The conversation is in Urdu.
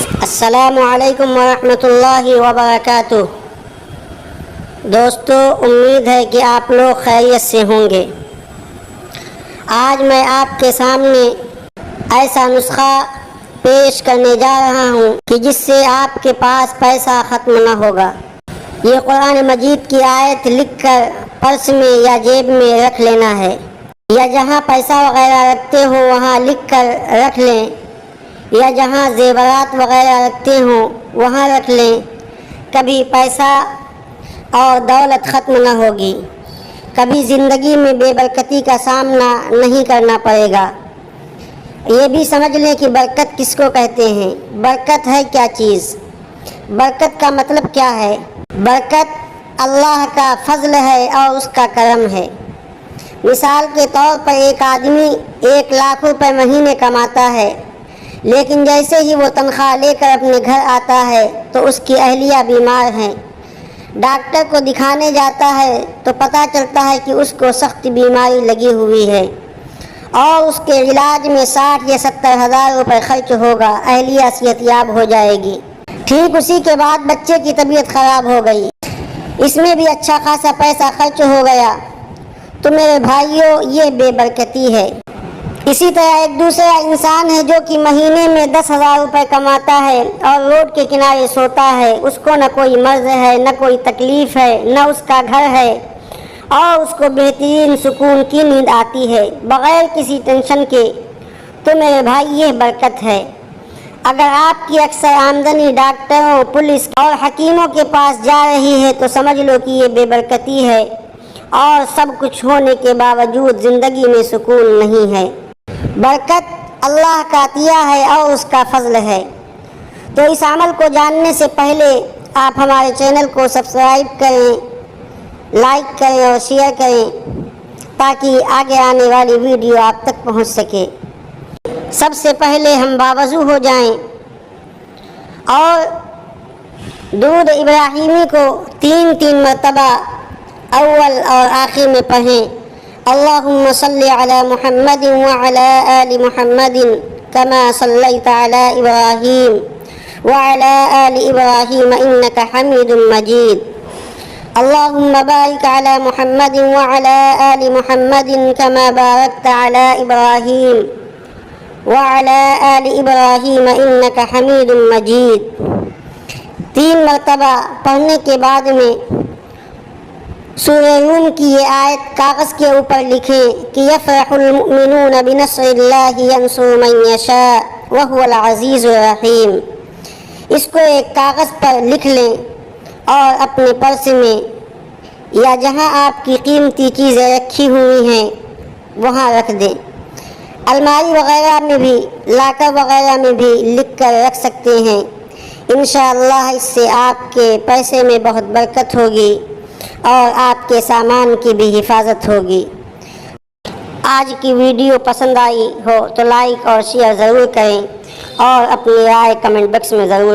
السلام علیکم ورحمۃ اللہ وبرکاتہ۔ دوستو، امید ہے کہ آپ لوگ خیریت سے ہوں گے۔ آج میں آپ کے سامنے ایسا نسخہ پیش کرنے جا رہا ہوں کہ جس سے آپ کے پاس پیسہ ختم نہ ہوگا۔ یہ قرآن مجید کی آیت لکھ کر پرس میں یا جیب میں رکھ لینا ہے، یا جہاں پیسہ وغیرہ رکھتے ہو وہاں لکھ کر رکھ لیں، یا جہاں زیورات وغیرہ رکھتے ہوں وہاں رکھ لیں۔ کبھی پیسہ اور دولت ختم نہ ہوگی، کبھی زندگی میں بے برکتی کا سامنا نہیں کرنا پڑے گا۔ یہ بھی سمجھ لیں کہ برکت کس کو کہتے ہیں، برکت ہے کیا چیز، برکت کا مطلب کیا ہے۔ برکت اللہ کا فضل ہے اور اس کا کرم ہے۔ مثال کے طور پر ایک آدمی 1 لاکھ روپے مہینے کماتا ہے، لیکن جیسے ہی وہ تنخواہ لے کر اپنے گھر آتا ہے تو اس کی اہلیہ بیمار ہیں۔ ڈاکٹر کو دکھانے جاتا ہے تو پتہ چلتا ہے کہ اس کو سخت بیماری لگی ہوئی ہے اور اس کے علاج میں 60 یا 70 ہزار روپے خرچ ہوگا، اہلیہ صحت یاب ہو جائے گی۔ ٹھیک اسی کے بعد بچے کی طبیعت خراب ہو گئی، اس میں بھی اچھا خاصا پیسہ خرچ ہو گیا۔ تو میرے بھائیوں، یہ بے برکتی ہے۔ اسی طرح ایک دوسرا انسان ہے جو کہ مہینے میں 10,000 روپے کماتا ہے اور روڈ کے کنارے سوتا ہے، اس کو نہ کوئی مرض ہے، نہ کوئی تکلیف ہے، نہ اس کا گھر ہے، اور اس کو بہترین سکون کی نیند آتی ہے بغیر کسی ٹینشن کے۔ تو میرے بھائی، یہ برکت ہے۔ اگر آپ کی اکثر آمدنی ڈاکٹروں، پولیس اور حکیموں کے پاس جا رہی ہے تو سمجھ لو کہ یہ بے برکتی ہے، اور سب کچھ ہونے کے باوجود زندگی میں سکون نہیں ہے۔ برکت اللہ کا عطیہ ہے اور اس کا فضل ہے۔ تو اس عمل کو جاننے سے پہلے آپ ہمارے چینل کو سبسکرائب کریں، لائک کریں اور شیئر کریں تاکہ آگے آنے والی ویڈیو آپ تک پہنچ سکے۔ سب سے پہلے ہم باوضو ہو جائیں اور درود ابراہیمی کو 3 مرتبہ اول اور آخر میں پڑھیں۔ اللہم صلی علی محمد وعلی آل محمد کما صلیت علی ابراہیم وعلی آل ابراہیم انک حمید مجید۔ اللہم بارک علی محمد وعلی آل محمد کما بارکت علی ابراہیم وعلی آل ابراہیم انک حمید مجید۔ 3 مرتبہ پڑھنے کے بعد میں سورہ روم کی یہ آیت کاغذ کے اوپر لکھیں کہ یفرح المؤمنون بنصر اللہ ینصر من یشاء وہو العزیز الرحیم۔ اس کو ایک کاغذ پر لکھ لیں اور اپنے پرس میں یا جہاں آپ کی قیمتی چیزیں رکھی ہوئی ہیں وہاں رکھ دیں۔ الماری وغیرہ میں بھی، لاکر وغیرہ میں بھی لکھ کر رکھ سکتے ہیں۔ انشاءاللہ اس سے آپ کے پیسے میں بہت برکت ہوگی اور آپ کے سامان کی بھی حفاظت ہوگی۔ آج کی ویڈیو پسند آئی ہو تو لائک اور شیئر ضرور کریں اور اپنی رائے کمنٹ باکس میں ضرور